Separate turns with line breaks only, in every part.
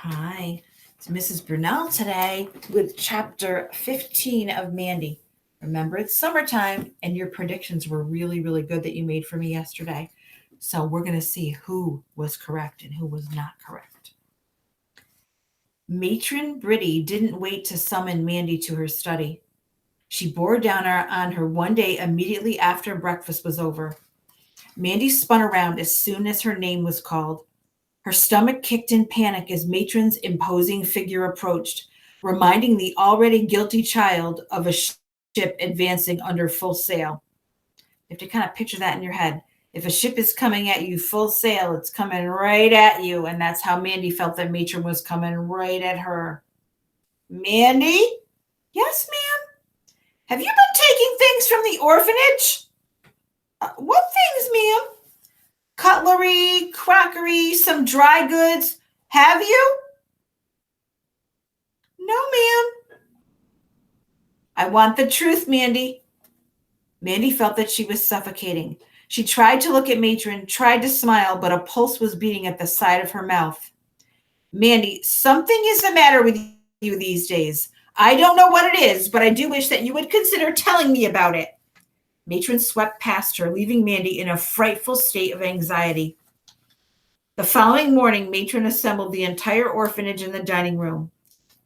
Hi, it's Mrs. Brunel today with chapter 15 of Mandy. Remember, it's summertime, and your predictions were really, really good that you made for me yesterday. So we're going to see who was correct and who was not correct. Matron Briddy didn't wait to summon Mandy to her study. She bore down on her one day immediately after breakfast was over. Mandy spun around as soon as her name was called. Her stomach kicked in panic as Matron's imposing figure approached, reminding the already guilty child of a ship advancing under full sail. You have to kind of picture that in your head. If a ship is coming at you full sail, it's coming right at you. And that's how Mandy felt that Matron was coming right at her. Mandy? Yes, ma'am? Have you been taking things from the orphanage? What things, ma'am? Cutlery, crockery, some dry goods. Have you? No, ma'am. I want the truth, Mandy. Mandy felt that she was suffocating. She tried to look at Matron, tried to smile, but a pulse was beating at the side of her mouth. Mandy, something is the matter with you these days. I don't know what it is, but I do wish that you would consider telling me about it. Matron swept past her, leaving Mandy in a frightful state of anxiety. The following morning, Matron assembled the entire orphanage in the dining room.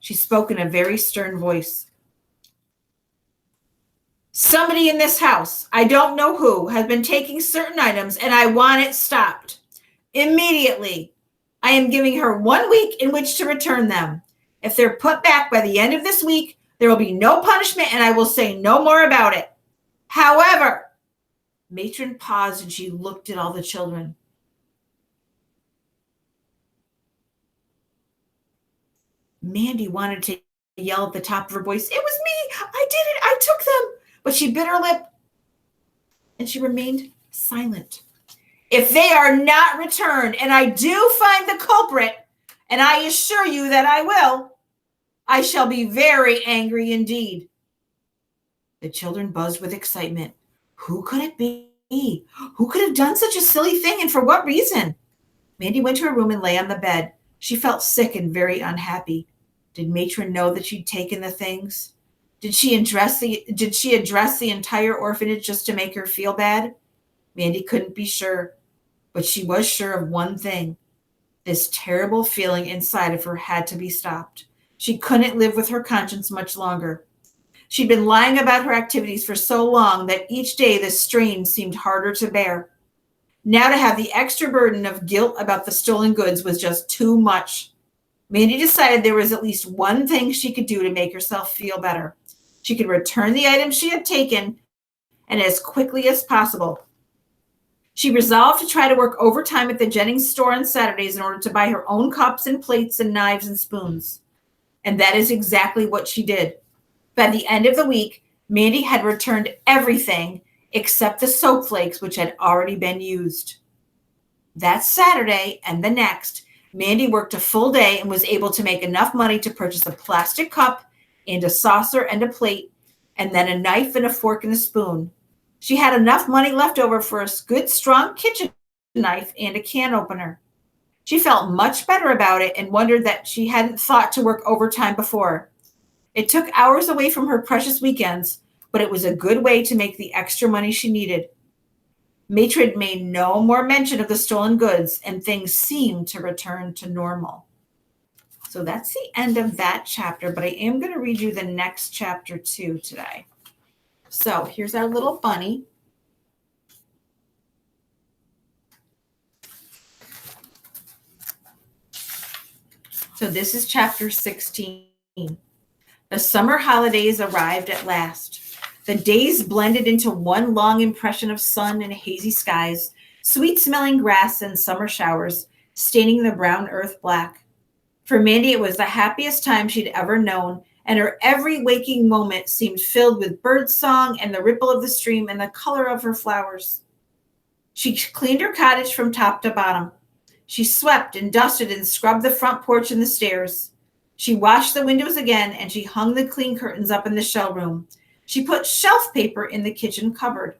She spoke in a very stern voice. Somebody in this house, I don't know who, has been taking certain items, and I want it stopped. Immediately. I am giving her 1 week in which to return them. If they're put back by the end of this week, there will be no punishment, and I will say no more about it. However, Matron paused and she looked at all the children. Mandy wanted to yell at the top of her voice, "It was me! I did it! I took them!" But she bit her lip and she remained silent. If they are not returned and I do find the culprit, and I assure you that I will, I shall be very angry indeed. The children buzzed with excitement. Who could it be? Who could have done such a silly thing, and for what reason? Mandy went to her room and lay on the bed. She felt sick and very unhappy. Did Matron know that she'd taken the things? Did she address the entire orphanage just to make her feel bad? Mandy couldn't be sure, but she was sure of one thing. This terrible feeling inside of her had to be stopped. She couldn't live with her conscience much longer. She'd been lying about her activities for so long that each day the strain seemed harder to bear. Now to have the extra burden of guilt about the stolen goods was just too much. Mandy decided there was at least one thing she could do to make herself feel better. She could return the items she had taken, and as quickly as possible. She resolved to try to work overtime at the Jennings store on Saturdays in order to buy her own cups and plates and knives and spoons. And that is exactly what she did. By the end of the week, Mandy had returned everything except the soap flakes, which had already been used. That Saturday and the next, Mandy worked a full day and was able to make enough money to purchase a plastic cup and a saucer and a plate, and then a knife and a fork and a spoon. She had enough money left over for a good, strong kitchen knife and a can opener. She felt much better about it and wondered that she hadn't thought to work overtime before. It took hours away from her precious weekends, but it was a good way to make the extra money she needed. Matron made no more mention of the stolen goods, and things seemed to return to normal. So that's the end of that chapter, but I am going to read you the next chapter too today. So here's our little bunny. So this is chapter 16. The summer holidays arrived at last. The days blended into one long impression of sun and hazy skies, sweet-smelling grass and summer showers, staining the brown earth black. For Mandy, it was the happiest time she'd ever known, and her every waking moment seemed filled with bird song and the ripple of the stream and the color of her flowers. She cleaned her cottage from top to bottom. She swept and dusted and scrubbed the front porch and the stairs. She washed the windows again, and she hung the clean curtains up in the shell room. She put shelf paper in the kitchen cupboard.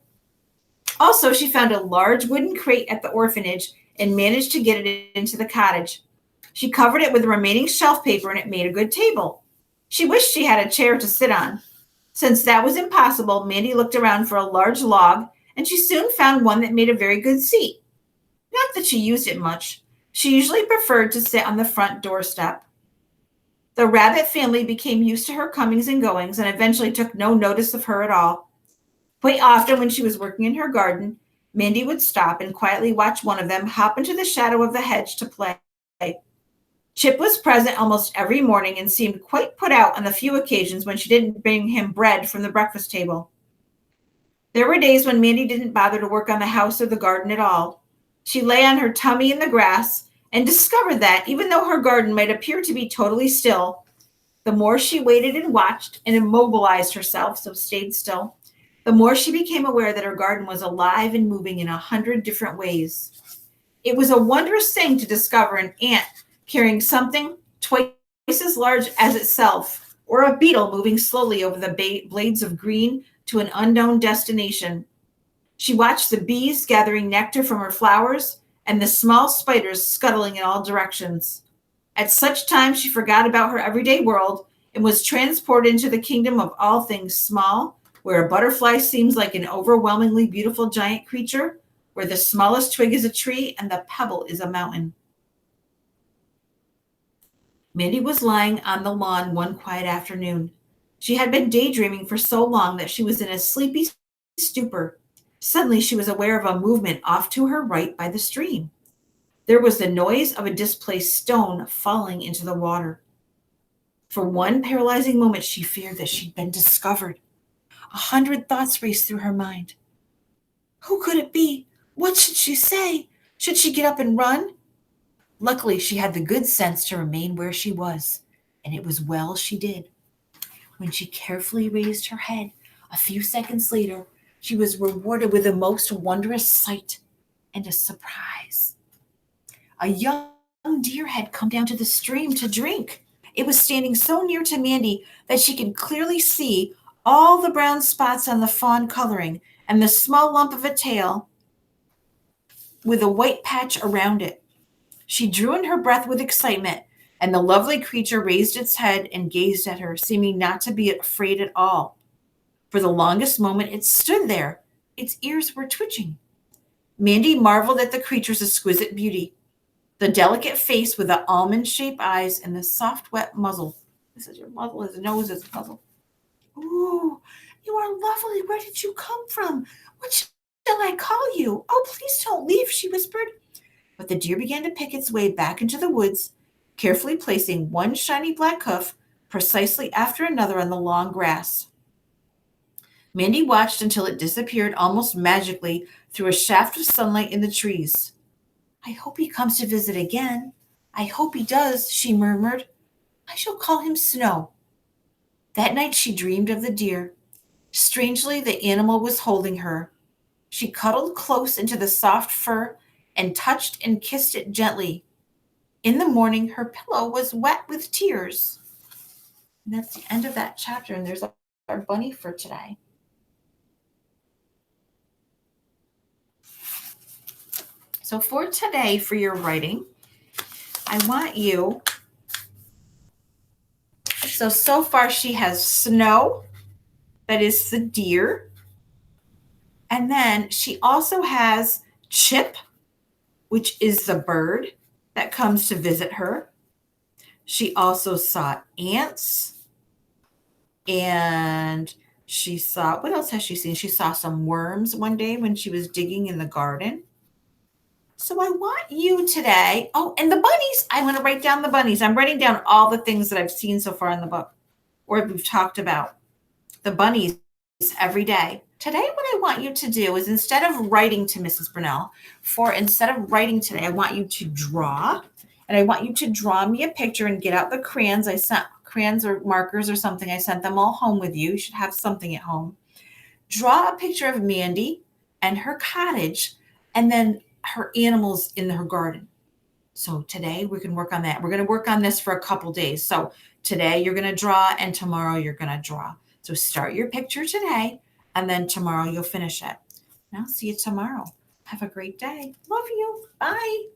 Also, she found a large wooden crate at the orphanage and managed to get it into the cottage. She covered it with the remaining shelf paper and it made a good table. She wished she had a chair to sit on. Since that was impossible, Mandy looked around for a large log and she soon found one that made a very good seat. Not that she used it much. She usually preferred to sit on the front doorstep. The rabbit family became used to her comings and goings and eventually took no notice of her at all. Quite often, when she was working in her garden, Mandy would stop and quietly watch one of them hop into the shadow of the hedge to play. Chip was present almost every morning and seemed quite put out on the few occasions when she didn't bring him bread from the breakfast table. There were days when Mandy didn't bother to work on the house or the garden at all. She lay on her tummy in the grass and discovered that, even though her garden might appear to be totally still, the more she waited and watched and immobilized herself, so stayed still, the more she became aware that her garden was alive and moving in 100 different ways. It was a wondrous thing to discover an ant carrying something twice as large as itself, or a beetle moving slowly over the blades of green to an unknown destination. She watched the bees gathering nectar from her flowers and the small spiders scuttling in all directions. At such times, she forgot about her everyday world and was transported into the kingdom of all things small, where a butterfly seems like an overwhelmingly beautiful giant creature, where the smallest twig is a tree and the pebble is a mountain. Mandy was lying on the lawn one quiet afternoon. She had been daydreaming for so long that she was in a sleepy stupor. Suddenly, she was aware of a movement off to her right by the stream. There was the noise of a displaced stone falling into the water. For one paralyzing moment, she feared that she'd been discovered. 100 thoughts raced through her mind. Who could it be? What should she say? Should she get up and run? Luckily, she had the good sense to remain where she was, and it was well she did. When she carefully raised her head, a few seconds later, she was rewarded with a most wondrous sight and a surprise. A young deer had come down to the stream to drink. It was standing so near to Mandy that she could clearly see all the brown spots on the fawn coloring and the small lump of a tail with a white patch around it. She drew in her breath with excitement, and the lovely creature raised its head and gazed at her, seeming not to be afraid at all. For the longest moment, it stood there. Its ears were twitching. Mandy marveled at the creature's exquisite beauty. The delicate face with the almond-shaped eyes and the soft, wet muzzle. This is your muzzle. His nose is muzzle. Ooh, you are lovely. Where did you come from? What shall I call you? Oh, please don't leave, she whispered. But the deer began to pick its way back into the woods, carefully placing one shiny black hoof precisely after another on the long grass. Mandy watched until it disappeared almost magically through a shaft of sunlight in the trees. I hope he comes to visit again. I hope he does, she murmured. I shall call him Snow. That night she dreamed of the deer. Strangely, the animal was holding her. She cuddled close into the soft fur and touched and kissed it gently. In the morning, her pillow was wet with tears. And that's the end of that chapter, and there's our bunny for today. So for today, for your writing, I want you, so far she has Snow, that is the deer, and then she also has Chip, which is the bird that comes to visit her. She also saw ants, and she saw, what else has she seen? She saw some worms one day when she was digging in the garden. So I want you today, oh, and the bunnies, I'm going to write down the bunnies. I'm writing down all the things that I've seen so far in the book, or we've talked about. The bunnies every day. Today, what I want you to do is, instead of writing to Mrs. Brunell, instead of writing today, I want you to draw, and I want you to draw me a picture and get out the crayons. I sent crayons or markers or something. I sent them all home with you. You should have something at home. Draw a picture of Mandy and her cottage, and then her animals in her garden. So today we can work on that. We're going to work on this for a couple days. So today you're going to draw, and tomorrow you're going to draw. So start your picture today, and then tomorrow you'll finish it. And I'll see you tomorrow. Have a great day. Love you. Bye.